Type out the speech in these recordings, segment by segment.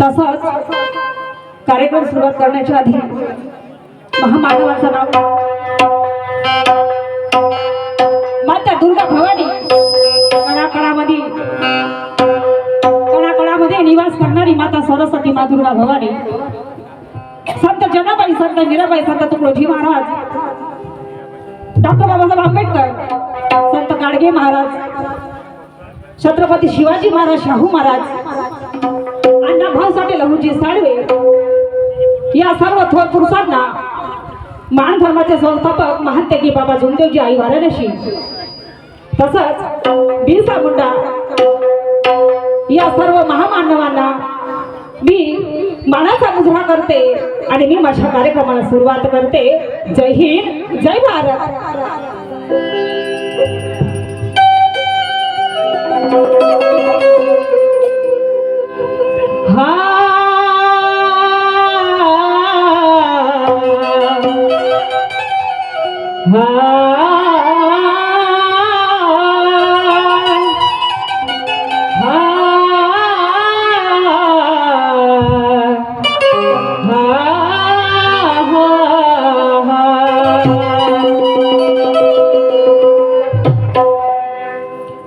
तसंच कार्यक्रम सुरुवात करण्याच्या आधी महामानवाचं नाव माता दुर्गा भवानी कणाकणामध्ये निवास करणारी माता सरस्वती मा दुर्गा भवानी, संत जनाबाई, संत मीराबाई, संत तुकडोजी महाराज, डॉक्टर बाबासाहेब आंबेडकर, संत गाडगे महाराज, छत्रपती शिवाजी महाराज, शाहू महाराज, अण्णाभाऊ साठे, लहुजी साळवे या सर्व थोर पुरुषांना, मान धर्माचे संस्थापक महात्यागी बाबा जुमदेवजी आई वाराणसी, तसंच बिरसा मुंडा या सर्व महामानवांना मी मानाचा मुजरा करते आणि मी माझ्या कार्यक्रमाला सुरुवात करते. जय हिंद, जय भारत.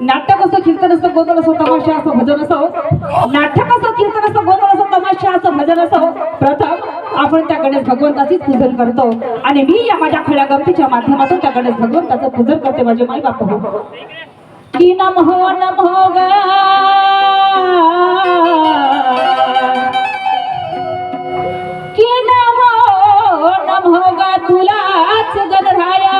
नाटक असो, कीर्तन असो, गोंधळ असो, तमाशा असो, भजन असो, नाटक असो, कीर्तन असो, गोंधळ असो, तमाशा असो, भजन असो, प्रथम आपण त्या गणेश भगवंताचीच पूजन करतो आणि मी या माझ्या खड्या गमतीच्या माध्यमातून त्या गणेश भगवंताचं पूजन करते. माझे माई बाप हो की नमो नमो ग, की नमो नमो ग तुलाच गणराया,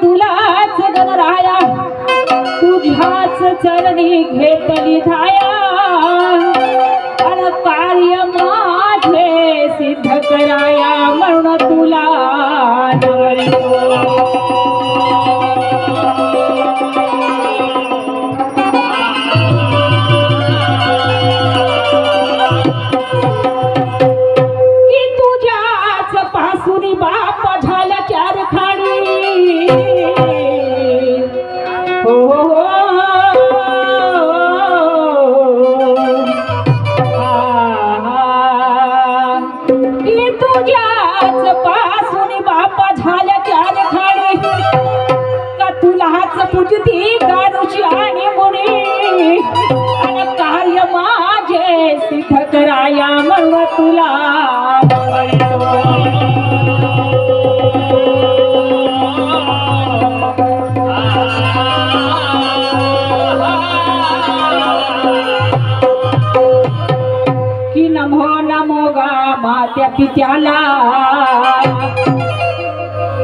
तुलाच गणराया, तुझ्याच चरणी घेतली धाया, अन कार्य माझे सिद्ध कराया म्हणून तुला नवलो. की तुझ्याच पासून बाप झाला चार खाडी, तुझ्याच पासून बापा झाल्या चार खाडी, का तुलाच पूजती गारुची आणि मुनी, आणि कार्य माझे सिद्ध कराया म्हणून तुला की नमो नमो गा मात्या पित्याला,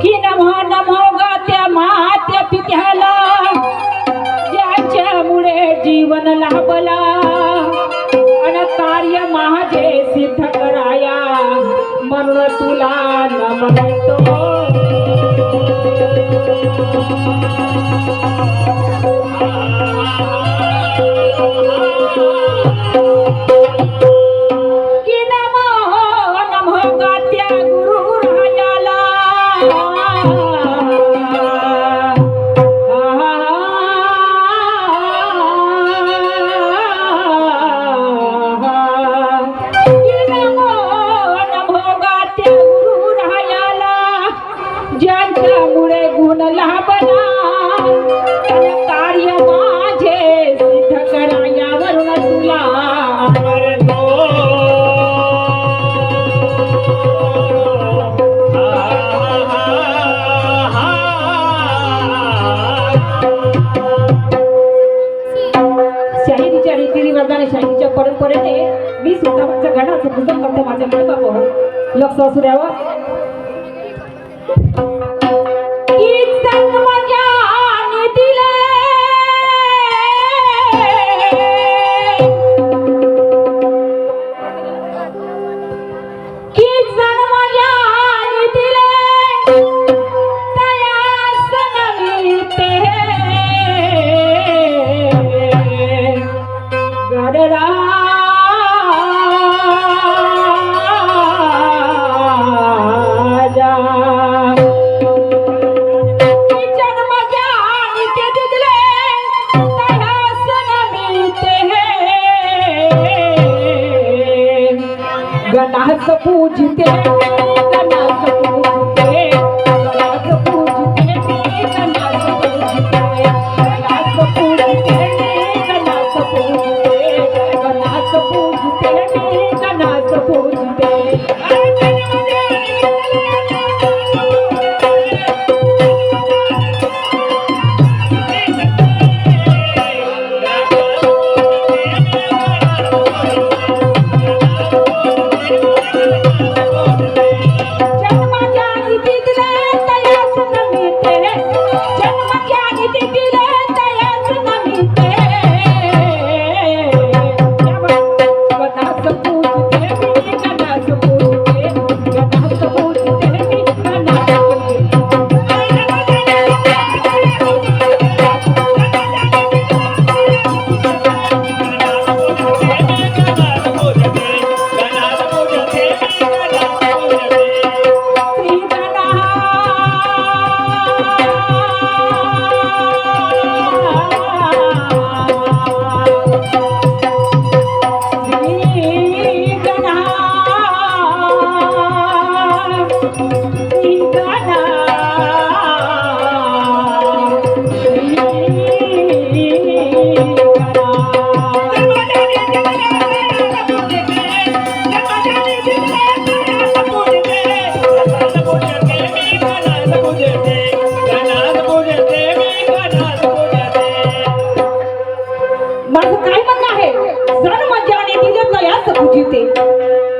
की नमो नमो गा त्या मात्या पित्याला, ज्याच्यामुळे जीवन लाभला आणि कार्य माझे सिद्ध कराया म्हणून तुला नमतो. ज्यांच्यामुळे गुण लाभला आणि कार्य माझे सिद्ध करायावरून तुला मरतो. शाहिरीच्या रीतिरिवाजाने, शाहिरीच्या परंपरेने मी सुद्धा माझ्या गणाचं पूजन करतो. माझ्या माय बाबा लक्ष असू द्यावं. पूजते गणास पूजते गणास पूजते गणास पूजते गणास पूजते गणास पूजते गणास पूजते गणास पूजते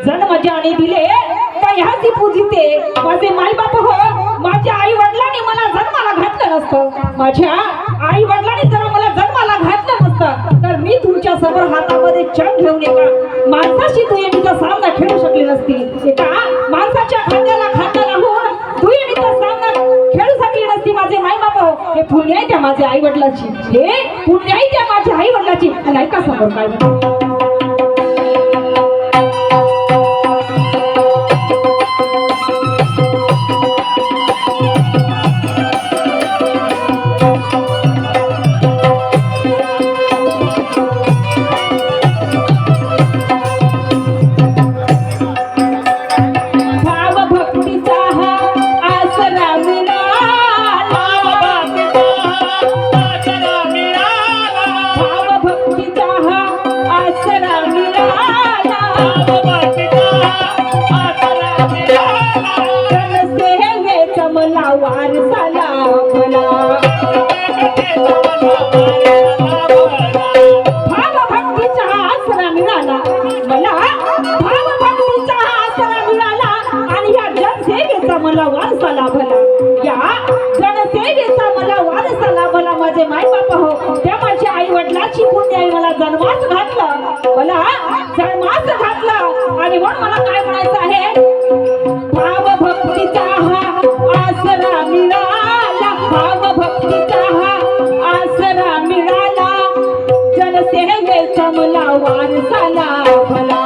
जन्म ज्याने दिले त्याची पूजिते माझे माई बाप हो माझ्या आई वडिलांनी मला जन्माला घातलं नसतं माझ्या आई वडिलांनी जर मला जन्माला घातलं नसतं तर मी तुमच्या समोर हातामध्ये चण घेऊन एका माणसाशी दुय्यमीचा सामना खेळू शकले नसती एका माणसाच्या खांद्याला खांदा लावून दुय्यमीचा सामना खेळू शकले नसती माझे माई बाप हो हे पुण्य आहे त्या माझ्या आई वडिलांची हे पुण्य आहे त्या माझ्या आई वडिलांची आणि ऐका समोर काय म्हणतो मला वारसा लाभला या जनसेवेचा मला वारसा लाभला माझे माय बाप हो त्या माझ्या आई वडिलांची पुण्य आई मला जन्मास घातलं मला जन्मास घातलं आणि म्हणून मला काय म्हणायचं आहे भाव भक्तीचा हा आसरा मिळाला भाव भक्तीचा हा आसरा मिळाला जनसेवेचा मला वारसा लाभला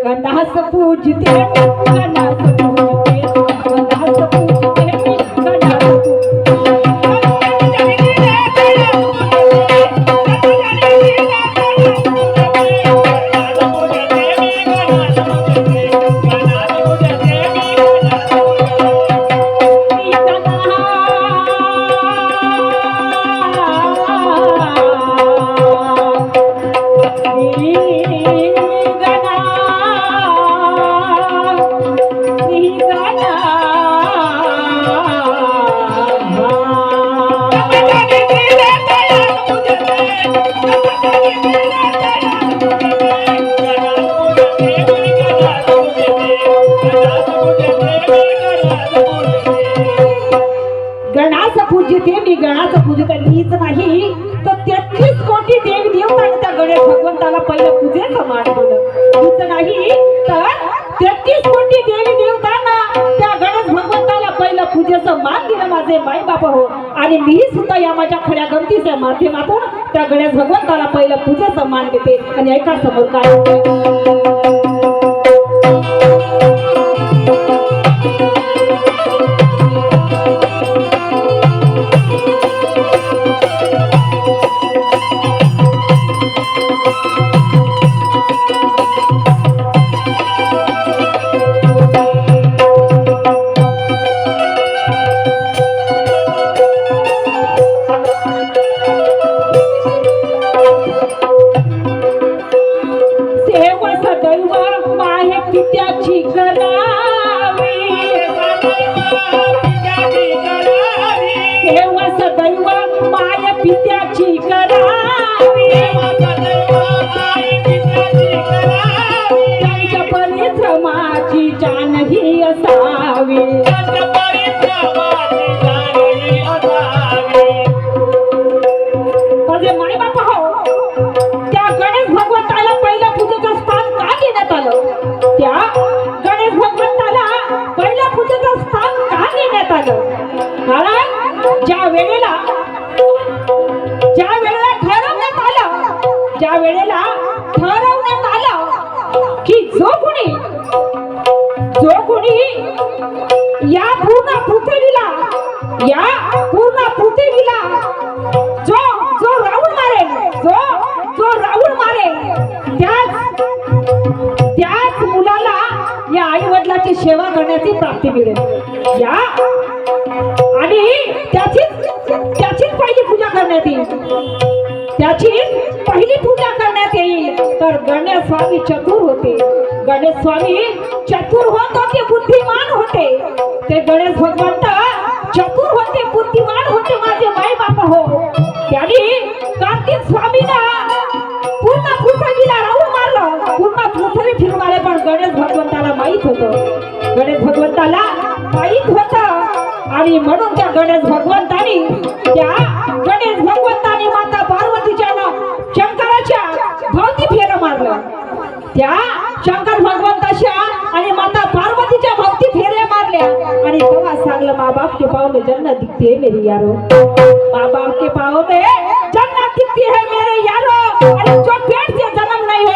पूजते गणास पूजते गणास पूजते गणास गणास पूजते मी गणास पूजते मीच नाही तर 33 कोटी देवी देवतांनी त्या गणेश भगवंताला पहिलं पूजेचं मान दिलं मीच नाही तर 33 कोटी देवी देवतांना त्या गणेश भगवंताला पहिलं पूजेचं मान दिलं माझे माई बाप हो आणि मी सुद्धा या माझ्या खड्या गमतीच्या माध्यमातून त्या गणेश भगवंताला पहिलं पूजेचं मान देते आणि ऐका समोर काय पित्याची करावी, त्यांच्या परिश्रमाची जाण ही असावी, माझे माय बापा हो, त्या गणेश भगवंताला पहिल्या पूजेचं स्थान का देण्यात आलं? त्या गणेश भगवंताला पहिल्या पूजेचं स्थान का देण्यात आलं? कारण ज्या वेळेला ठरवण्यात आलं की जो कोणी या पूर्ण पृथ्वीला जो राऊळ मारेल त्याच मुलाला या आई वडिलांची सेवा करण्याची प्राप्ती मिळेल या, आणि त्याचीच पहिली पूजा करण्यात येईल, तर गणेश स्वामी चतुर होते, बुद्धिमान होते, ते गणेश भगवंत चतुर होते, बुद्धिमान होते माझे माय बाप हो. त्यांनी कार्तिक स्वामीला पूर्ण पृथ्वीला राऊळ मारलं, पूर्ण पृथ्वी फिरून आले, पण गणेश भगवंताला माहित होतं, आणि म्हणून त्या गणेश भगवंतानी माता पार्वतीच्या शंकराच्या भोवती फेर मारलं, त्या शंकर भगवंताच्या आणि माता पार्वतीच्या भोवती फेऱ्या मारल्या, आणि तेव्हा सांगलं माँ बाप के पाँव में जन्नत दिखती है मेरी यारो, माँ बाप के पाँव में जन्नत दिखती है मेरे यारो, अरे जो पेट से जन्म नहीं हो,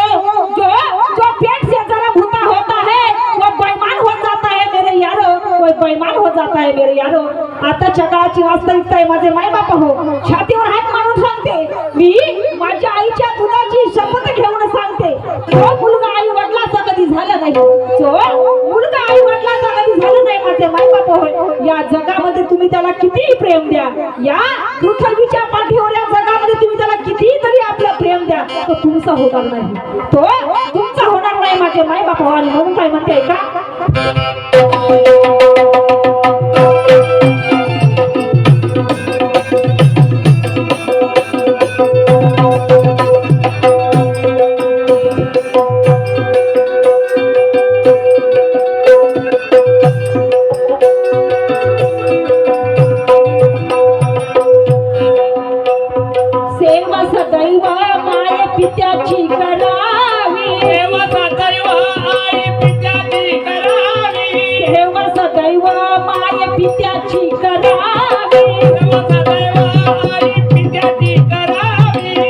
जो पेट से जन्म होता है वो बेईमान हो जाता है मेरे यारो, वो बेईमान हो जाता है मेरे यारो. आताच्या काळाची वास्तविकता आहे माझे माय बाप हो, छातीवर हात मारून सांगते, मी माझ्या आईच्या दुधाची शपथ घेऊन सांगते, जो मुलगा आई वडिलांचा कधी झाला नाही, माझे माय बाप होय, या जगामध्ये तुम्ही त्याला कितीही प्रेम द्या, या पृथ्वीच्या पाठीवर या जगामध्ये तुम्ही त्याला कितीही तरी आपलं प्रेम द्या, तो तुमचा होणार नाही माझे माय बाप हो. आणि म्हणून काय म्हणते का, सेवा सदैव माय पित्याची करावी, सेवा सदैव माय पित्याची करावी,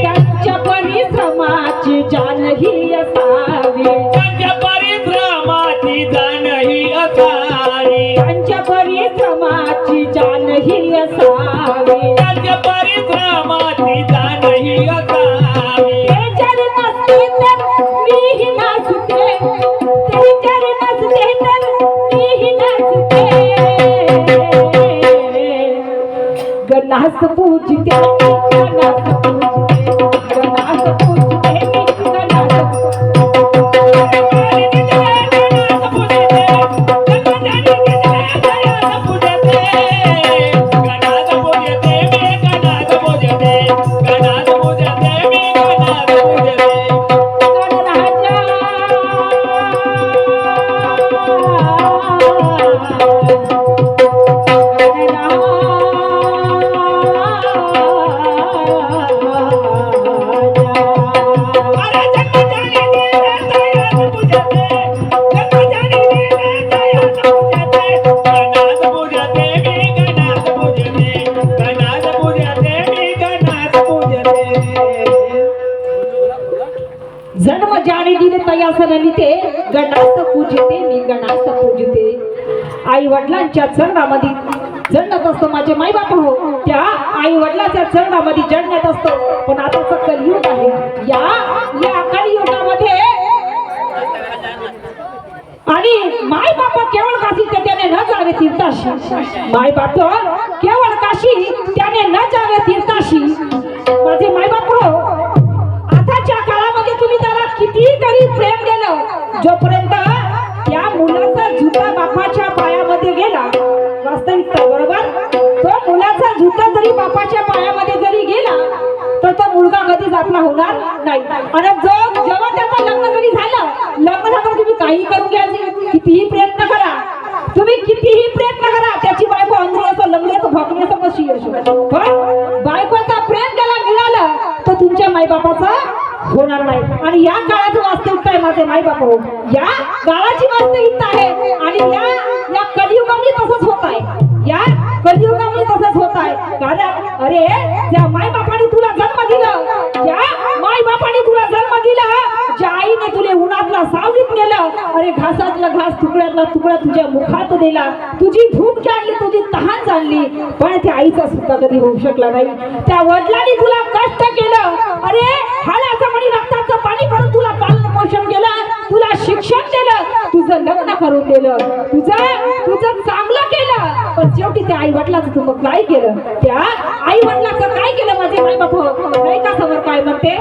त्यांच्या परिश्रमाची जाण ही असावी, त्यांच्या परिश्रमाची जाण ही असावी, ते जर नसते तर मीही नसते, ते जर नसते तर मीही नसते, गणास पूजते, गणास जन्म जाने दिले तयासननिते गणास पूजते, मी गणास पूजते. आई वडिलांच्या चरणामध्ये जन्नत असतो माझे माय बाप हो, त्या आई वडिलांच्या चरणामध्ये जन्नत असतो. पण आताचं कलियुग आहे, या कलियुगामध्ये आणि माय बाप केवळ काशी त्याने न जावे तीर्थाशी, माय बाप केवळ काशी त्याने न जावे तीर्थाशी. माझे माय बाप हो, आताच्या काळामध्ये तुम्ही त्याला किती तरी प्रेम दिलं, जोपर्यंत त्या मुलाचा जुता बापाच्या पायामध्ये गेला, वास्तविकता बरोबर, तो मुलाचा जुता जरी बापाच्या पायामध्ये जरी गेला होणार नाही. आणि जेव्हा त्याचं लग्न जरी झालं, लग्न झालं तुम्ही काही करून घ्यायचे, कितीही प्रयत्न करा, तुम्ही कितीही प्रयत्न करा, त्याची बायको अंधळ्याचं लग्नाचं भोकण्याचं कशी असो, पण बायकोचा प्रेम त्याला मिळालं तर तुमच्या माईबापाचा होणार नाही. आणि या काळाची वास्तविकता आहे माझे माईबाप हो, या काळाची वास्तविकता आहे. आणि या कलियुगामध्ये तसंच होत आहे, या कलियुगामध्ये तसंच होत आहे. कारण अरे त्या माईबापाने तुला जन्म दिला, त्या माईबापाने तुला जन्म दिला, ज्या आईने तुला उन्हातला सावलीत नेलं, अरे घासातला घास तुकड्यातला तुकडा तुझ्या मुखात दिला, तुझी भूक जाणली, तुझी तहान जाणली, पण त्या आईचा सुद्धा कधी होऊ शकला नाही. त्या वडिलांनी तुला कष्ट केलं, अरे हाडाचं आणि रक्ताचं पाणी करून तुला पालन पोषण केलं, तुला शिक्षण दिलं, तुझं लग्न करून दिलं, तुझं चांगलं केलं, पण शेवटी त्या आई वडिलाचं तू मग काय केलं, त्या आई वडिलाचं काय केलं माझे आई बाप नाही का समोर काय म्हणते.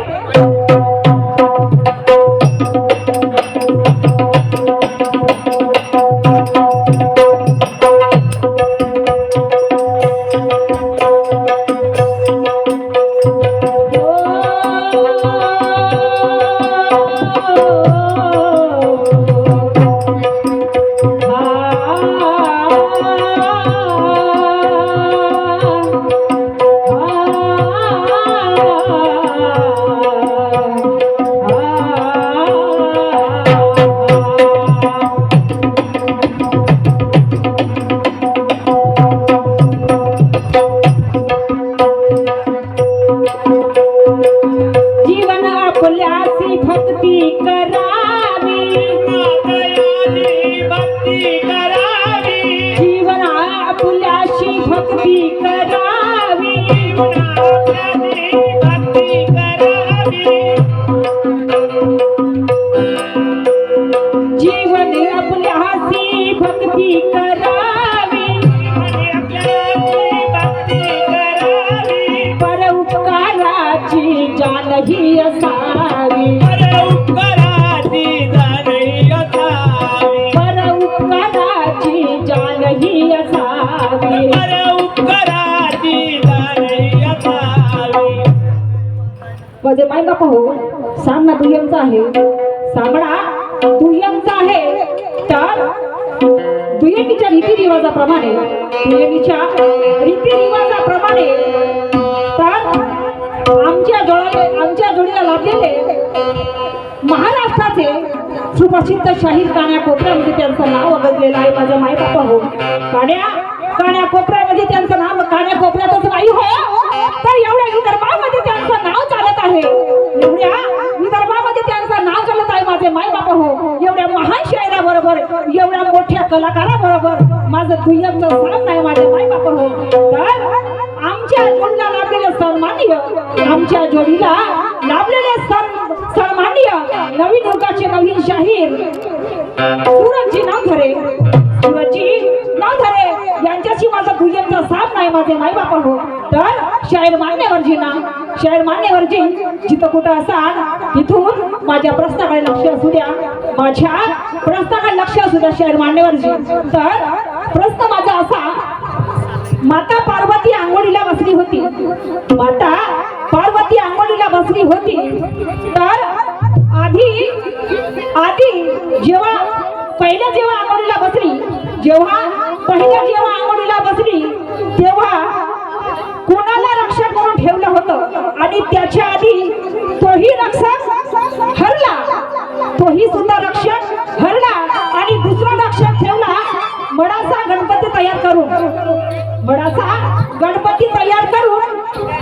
माझे माय बाप हो, सामना दुय्यमचा आहे, सामना दुय्यमचा आहे. तर दुय्यमीच्या रीतिरिवाजाप्रमाणे तर आमच्या जोडीला लाभलेले महाराष्ट्राचे सुप्रसिद्ध शाहीर कान्या कोपऱ्यामध्ये त्यांचं नाव वगळलेलं आहे. माझ्या माय बाप हो, कान्या कोपऱ्यामध्ये त्यांचं नाव, कान्या कोपऱ्यातच नाही हो, तर एवढ्या विदर्भामध्ये त्यांचं नाव चालत आहे, एवढ्या विदर्भामध्ये त्यांचं नाव चालत आहे. माझे माय बाप हो, एवढ्या महान शायराबरोबर, एवढ्या मोठ्या कलाकाराबरोबर माझं दुय्यमचं स्थान नाही. माझे माय बाप हो, तर आमच्या जोडीला लाभलेले सन्माननीय, आमच्या जोडीला लाभलेले सन्माननीय नवीन युगाचे नवीन शाहीर सूरजजी नावधरे यांच्याशी माझा दुय्यमचा साथ नाही. माझे माय बाप हो, तर शाहीर मान्यवरजी जिथं कुठं असाल तिथून माझ्या प्रश्नाकडे लक्ष असू द्या, माझ्या प्रश्नाकडे लक्ष असू द्या शाहीर मान्यवरजी. तर प्रश्न माझा असा, माता पार्वती आंघोळीला बसली होती, माता पार्वती आंघोळीला बसली होती, तर आधी जेव्हा आंघोळीला बसली, जेव्हा आंघोळीला बसली तेव्हा कोणाला रक्षक म्हणून ठेवलं होतं, आणि त्याच्या आधी तोही रक्षक हरला, तोही सुद्धा रक्षक हरला, आणि दुसरा रक्षक ठेवला मडाचा गणपती तयार करून,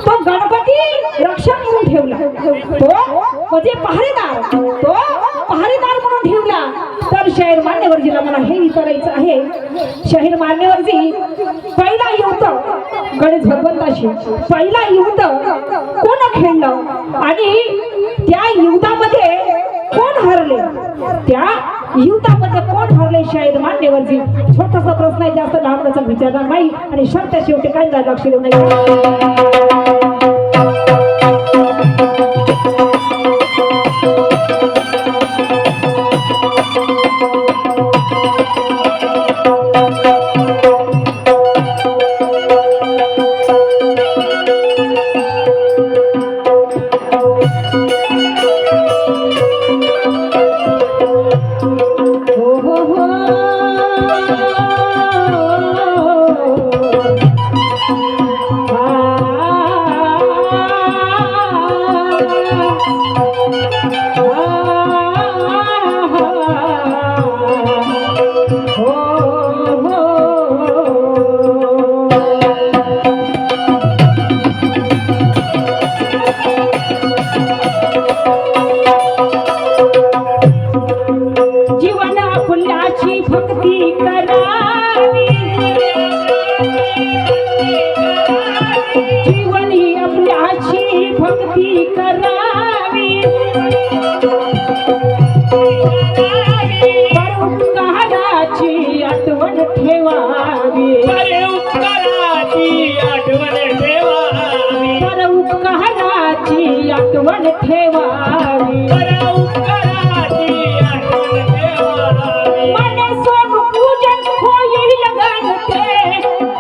तो गणपती रक्षक म्हणून ठेवला, तो म्हणजे पहारेदार म्हणून ठेवला. तर शाहीर मान्यवरजीला मला हे विचारायचं आहे, शाहीर मान्यवरजी, पहिला युद्ध गणेश भगवंताशी, पहिला युद्ध कोण खेळलं आणि त्या युद्धामध्ये कोण हरले, त्या युद्धामध्ये कोण हरले शाहीर मान्यवरजी. छोटासा प्रश्न आहे, जास्त लहानचा विचारणार नाही, आणि शब्द शेवटी काय लक्ष देऊ नये. भक्ती करावी उपकाराची आठवण ठेवावी उपकाराची आठवण ठेवावी उपकाराची आठवण ठेवावी मन सोन पूजन होईल गणते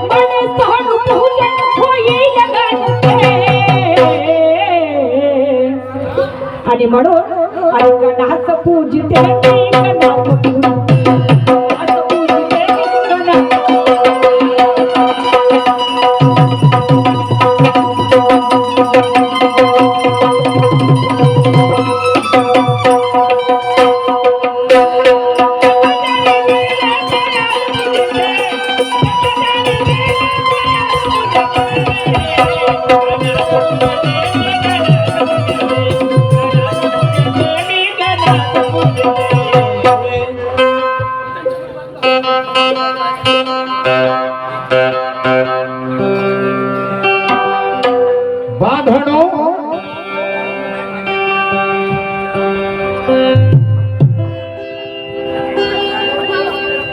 मन सोन पूजन होईल गणते आणि म्हणून गणाच पूजते गणाच पूजते बांधणो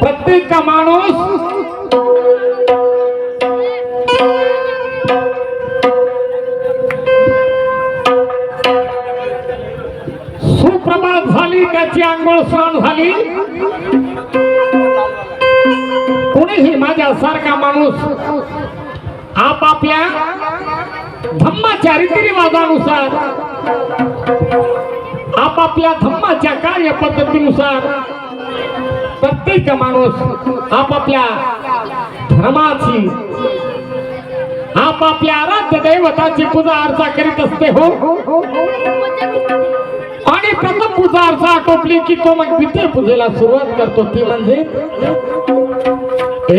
प्रत्येक माणूस सुप्रभात झाली त्याची आंघोळ स्नान झाली कोणीही माझ्यासारखा माणूस आपापल्या धम्माच्या रीतिरिवाजानुसार आपापल्या धम्माच्या कार्यपद्धतीनुसार प्रत्येक माणूस आपापल्या धर्माची आपापल्या आराध्य दैवताची पूजा अर्चा करीत असते हो आणि प्रथम पूजा अर्चा आटोपली की तो मग द्वितीय पूजेला सुरुवात करतो ती म्हणजे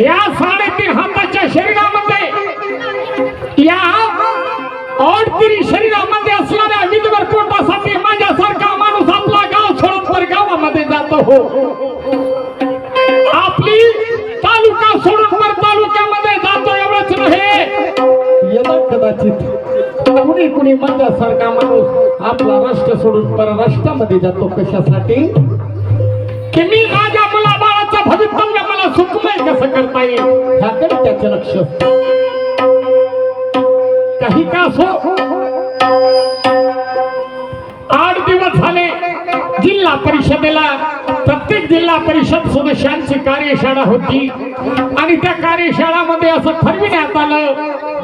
या 3.5 हाताच्या शरीरामध्ये या 8 शरीरामध्ये असणाऱ्या विधवर पोटासाठी माझ्यासारखा माणूस आपला गाव सोडून परगावामध्ये जातो हो आपली तालुका सोडून पर तालुक्यामध्ये जातो एवढंच नव्हे यदा कदाचित कुणी माझ्यासारखा माणूस आपला राष्ट्र सोडून परराष्ट्रामध्ये जातो कशासाठी की मी माझ्या मुलाबाळाचं भवितव्य मला सुखमय कसं करता येईल ह्याकडे त्याचं लक्ष काही का असो 8 दिवस झाले जिल्हा परिषदेला प्रत्येक जिल्हा परिषद सदस्यांची कार्यशाळा होती आणि त्या कार्यशाळामध्ये असं ठरविण्यात आलं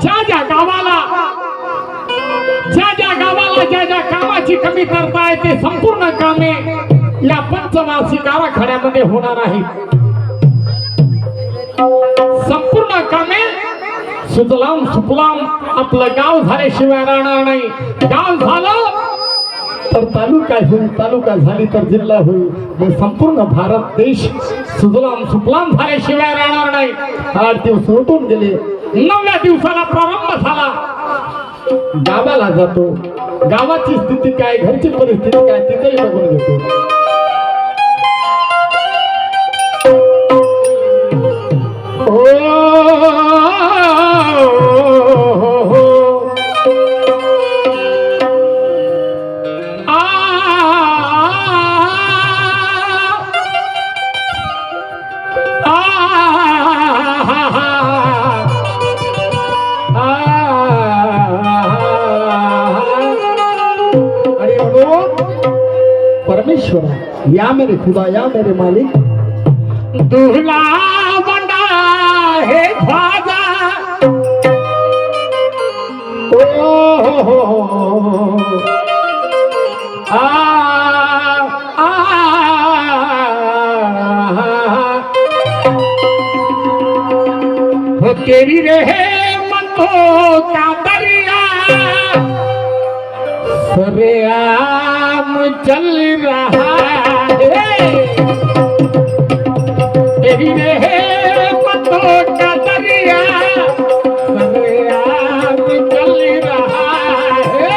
ज्या ज्या गावाला ज्या ज्या कामाची कमी करता येते संपूर्ण कामे या पंचवार्षिक आराखड्यामध्ये होणार आहेत संपूर्ण कामे सुजलाम सुफलाम आपलं गाव झाल्याशिवाय राहणार नाही गाव झालं तर तालुका होईल तालुका झाली तर जिल्हा होईल मग संपूर्ण भारत देश सुजलाम सुफलाम झाल्याशिवाय राहणार नाही 8 दिवस उठून गेले 9व्या दिवसाला प्रारंभ झाला गावाला जातो गावाची स्थिती काय घरची परिस्थिती काय तिथेही बघून घेतो परमेश्वर या मेरे खुदा या मेरे मालिक दूल्हा बंदा है ख्वाजा हो तेरी रहमतों का दरिया सरेआम चल रहा है तेरी रहमतों का दरिया सरेआम चल रहा है